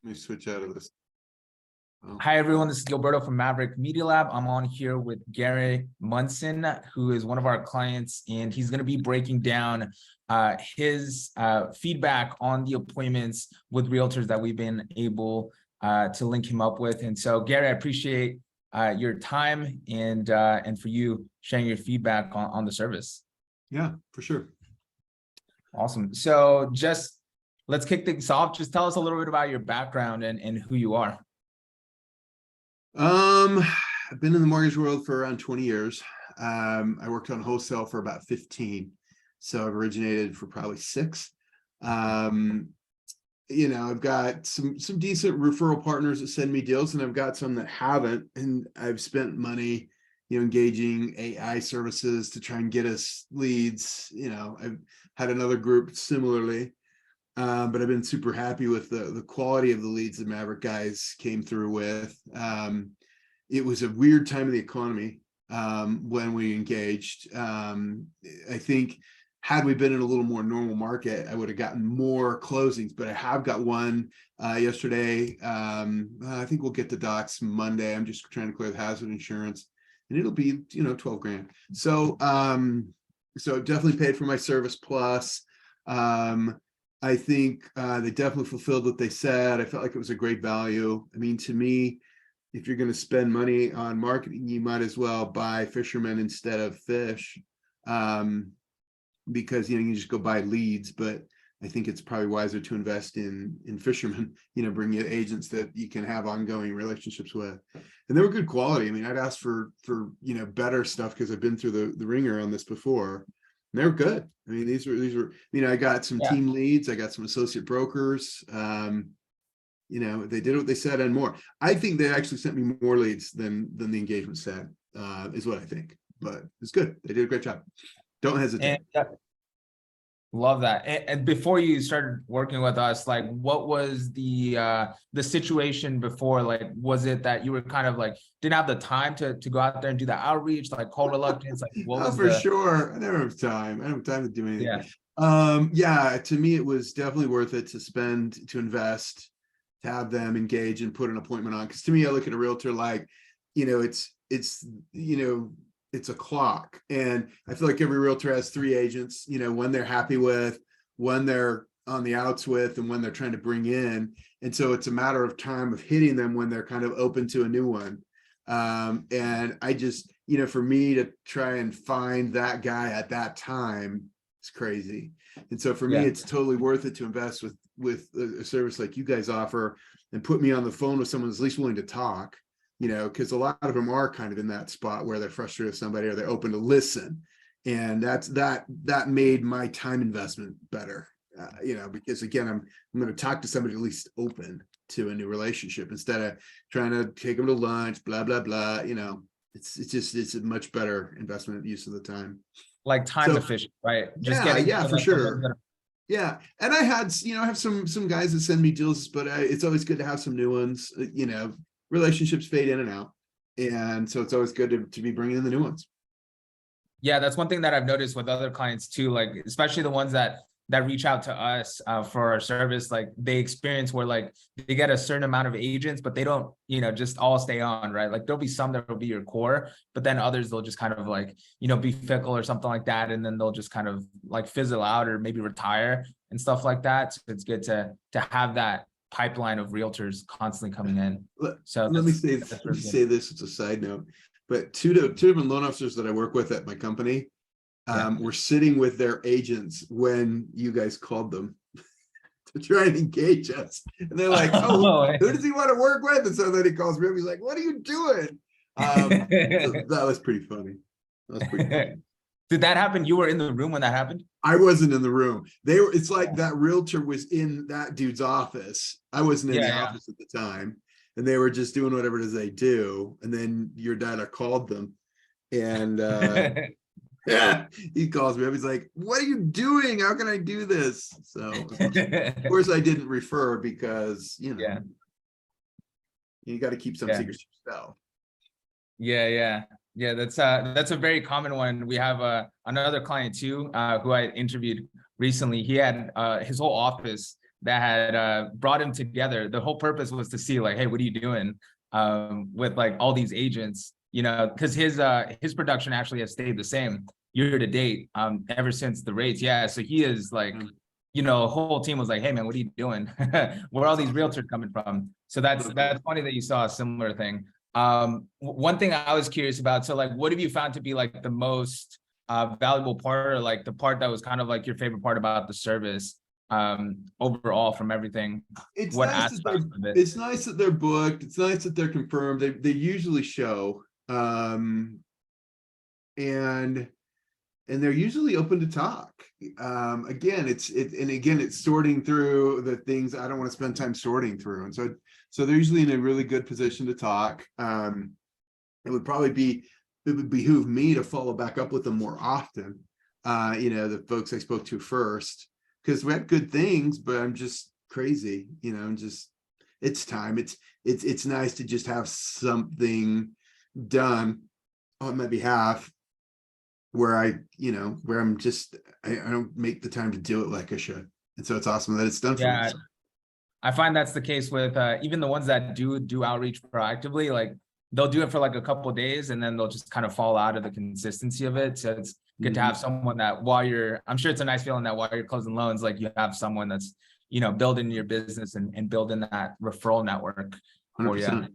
Let me switch out of this. Oh. Hi, everyone. This is Gilberto from Maverick Media Lab. I'm on here with Gary Munson, who is one of our clients, and he's going to be breaking down his feedback on the appointments with realtors that we've been able to link him up with. And so, Gary, I appreciate your time and for you sharing your feedback on the service. Yeah, for sure. Awesome. So just let's kick things off. Just tell us a little bit about your background and who you are. I've been in the mortgage world for around 20 years. I worked on wholesale for about 15. So I've originated for probably 6. I've got some decent referral partners that send me deals, and I've got some that haven't. And I've spent money, engaging AI services to try and get us leads. I've had another group similarly. But I've been super happy with the quality of the leads the Maverick guys came through with. It was a weird time in the economy when we engaged. I think had we been in a little more normal market, I would have gotten more closings, but I have got one yesterday. I think we'll get the docs Monday. I'm just trying to clear the hazard insurance, and it'll be, 12 grand. So, so definitely paid for my service plus. I think they definitely fulfilled what they said. I felt like it was a great value. I mean, to me, if you're going to spend money on marketing, you might as well buy fishermen instead of fish, because you can just go buy leads. But I think it's probably wiser to invest in fishermen. Bring in agents that you can have ongoing relationships with, and they were good quality. I mean, I'd ask for better stuff because I've been through the ringer on this before. They're good. I mean, these were, I got some team leads. I got some associate brokers. They did what they said and more. I think they actually sent me more leads than the engagement said, is what I think. But it's good. They did a great job. Don't hesitate. Love that. And before you started working with us, like, what was the situation before? Like, was it that you were kind of like didn't have the time to go out there and do the outreach, like call reluctance? Like, what was for sure. I never have time. I don't have time to do anything. To me, it was definitely worth it to invest, to have them engage and put an appointment on. Because to me, I look at a realtor like, it's a clock, and I feel like every realtor has 3 agents, one they're happy with, one they're on the outs with, and one they're trying to bring in. And so it's a matter of time of hitting them when they're kind of open to a new one. And I just, for me to try and find that guy at that time, it's crazy. And so for me, it's totally worth it to invest with a service like you guys offer, and put me on the phone with someone who's at least willing to talk. Because a lot of them are kind of in that spot where they're frustrated with somebody, or they're open to listen. And that made my time investment better, because again, I'm going to talk to somebody at least open to a new relationship instead of trying to take them to lunch, blah, blah, blah. It's a much better investment use of the time. Like time efficient, right? Just for sure. Yeah. And I had, I have some guys that send me deals, but it's always good to have some new ones, relationships fade in and out. And so it's always good to be bringing in the new ones. Yeah, that's one thing that I've noticed with other clients too, like especially the ones that reach out to us for our service. Like they experience where like they get a certain amount of agents, but they don't, just all stay on, right? Like there'll be some that will be your core, but then others, they'll just kind of like, be fickle or something like that. And then they'll just kind of like fizzle out or maybe retire and stuff like that. So it's good to have that pipeline of realtors constantly coming in. So let me say this, it's a side note, but two different loan officers that I work with at my company were sitting with their agents when you guys called them to try and engage us, and they're like, who does he want to work with? And so then he calls me up, he's like, what are you doing? So that was pretty funny. Did that happen? You were in the room when that happened? I wasn't in the room. It's like that realtor was in that dude's office. I wasn't in the office at the time, and they were just doing whatever it is they do. And then your dad called them, and he calls me up. He's like, what are you doing? How can I do this? So of course I didn't refer because, you got to keep some secrets to yourself. Yeah, that's a very common one. We have another client too, who I interviewed recently. He had his whole office that had brought him together. The whole purpose was to see like, hey, what are you doing with like all these agents? You know, because his production actually has stayed the same year to date ever since the rates. Yeah, so he is like, you know, the whole team was like, hey man, what are you doing? Where are all these realtors coming from? So that's funny that you saw a similar thing. One thing I was curious about, so like, what have you found to be like the most valuable part, or like the part that was kind of like your favorite part about the service overall from everything? It's What nice that aspects of it? it's nice that they're booked. It's nice that they're confirmed. They usually show. And they're usually open to talk. Again, it's sorting through the things I don't want to spend time sorting through. And so they're usually in a really good position to talk. It would behoove me to follow back up with them more often. You know, the folks I spoke to first, because we had good things, but I'm just crazy, you know, and just it's time. It's nice to just have something done on my behalf where where I'm just, I don't make the time to do it like I should. And so it's awesome that it's done for me. Yeah, I find that's the case with even the ones that do outreach proactively. Like they'll do it for like a couple of days and then they'll just kind of fall out of the consistency of it. So it's good to have someone that while I'm sure it's a nice feeling that while you're closing loans, like you have someone that's, you know, building your business and building that referral network for you. 100%.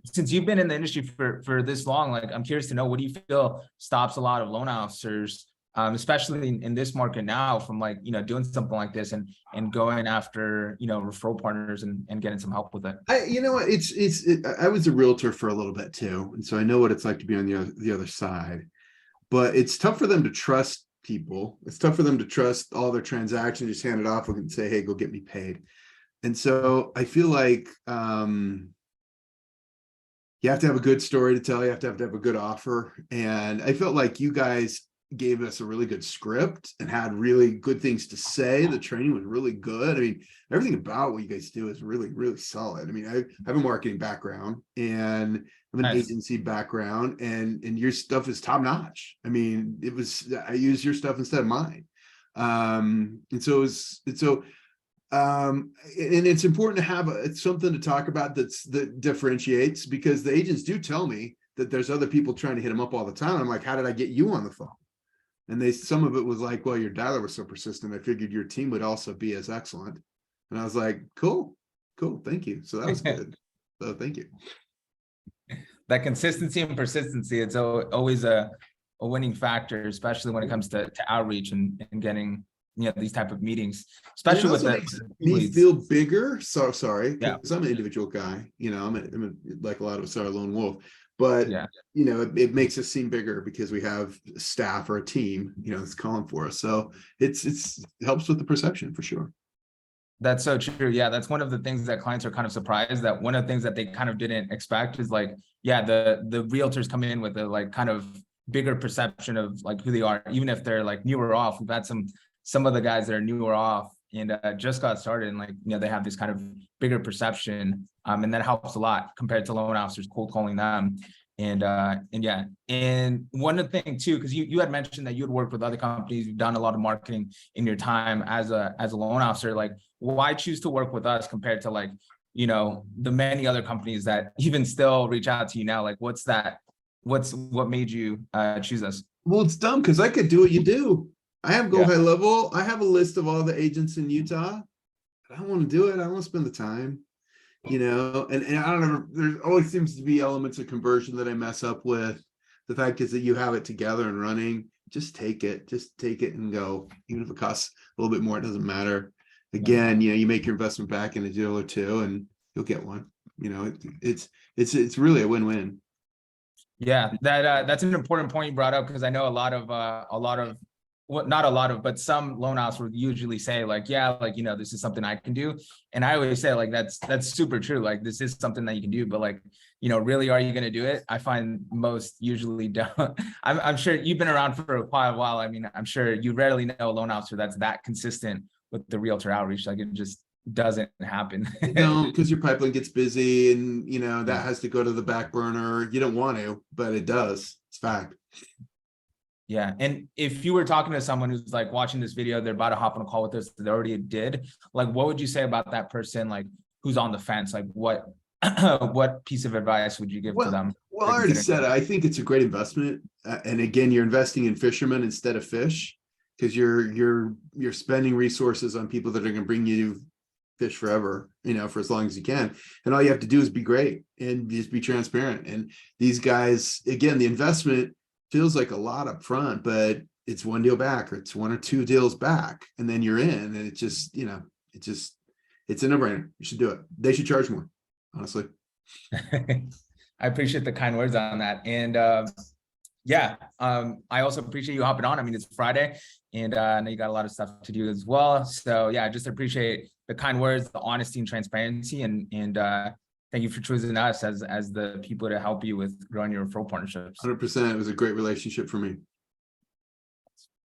Since you've been in the industry for this long, like I'm curious to know, what do you feel stops a lot of loan officers, especially in this market now, from like, you know, doing something like this and going after, you know, referral partners and getting some help with it? You know what, I was a realtor for a little bit too, and so I know what it's like to be on the other side. But it's tough for them to trust people. It's tough for them to trust all their transactions, just hand it off and say, hey, go get me paid. And so I feel like you have to have a good story to tell. You have to have a good offer. And I felt like you guys gave us a really good script and had really good things to say. The training was really good. I mean, everything about what you guys do is really, really solid. I mean, I have a marketing background and I have an agency background, and your stuff is top notch. I mean, I use your stuff instead of mine. And it's important to have something to talk about that differentiates, because the agents do tell me that there's other people trying to hit them up all the time. I'm like, how did I get you on the phone? And some of it was like, well, your dialer was so persistent, I figured your team would also be as excellent. And I was like, cool, thank you. So that was good. So thank you. That consistency and persistency, it's always a winning factor, especially when it comes to outreach and getting, you know, these type of meetings, especially with me feel bigger. So sorry, because yeah. I'm an individual guy, you know, I'm like a lot of us are a lone wolf, but yeah, you know, it makes us seem bigger because we have staff or a team, you know, that's calling for us. So it helps with the perception for sure. That's so true. Yeah, that's one of the things that clients are kind of surprised, that one of the things that they kind of didn't expect is like, yeah, the realtors come in with a like kind of bigger perception of like who they are, even if they're like newer off. We've had some of the guys that are newer off and just got started, and like, you know, they have this kind of bigger perception, and that helps a lot compared to loan officers cold calling them. And yeah, and one of the things too, because you had mentioned that you had worked with other companies, you've done a lot of marketing in your time as a loan officer. Like, why choose to work with us compared to like, you know, the many other companies that even still reach out to you now? Like, what made you choose us? Well, it's dumb because I could do what you do. I have Go High Level. I have a list of all the agents in Utah. I don't want to do it. I don't want to spend the time, you know, and I don't know. There always seems to be elements of conversion that I mess up with. The fact is that you have it together and running. Just take it and go. Even if it costs a little bit more, it doesn't matter. Again, you know, you make your investment back in a deal or two and you'll get one. You know, it's really a win-win. Yeah, that's an important point you brought up, because I know a lot of well, not a lot of, but some loan officers would usually say like, yeah, like, you know, this is something I can do. And I always say like, that's super true. Like, this is something that you can do, but like, you know, really, are you going to do it? I find most usually don't. I'm sure you've been around for quite a while. I mean, I'm sure you rarely know a loan officer that's that consistent with the realtor outreach. Like, it just doesn't happen. No, because your pipeline gets busy and, you know, that has to go to the back burner. You don't want to, but it does. It's fact. Yeah. And if you were talking to someone who's like watching this video, they're about to hop on a call with us, they already did, like, what would you say about that person, like, who's on the fence? Like, what, what piece of advice would you give to them? Well, I already said it. I think it's a great investment. And again, you're investing in fishermen instead of fish, because you're spending resources on people that are going to bring you fish forever, for as long as you can. And all you have to do is be great and just be transparent. And these guys, again, the investment feels like a lot up front, but it's one deal back, or it's one or two deals back, and then you're in. And it just, it's a no-brainer. You should do it. They should charge more, honestly. I appreciate the kind words on that. And yeah, I also appreciate you hopping on. I mean, it's Friday, and I know you got a lot of stuff to do as well. So yeah, I just appreciate the kind words, the honesty and transparency, and thank you for choosing us as the people to help you with growing your referral partnerships. 100%. It was a great relationship for me.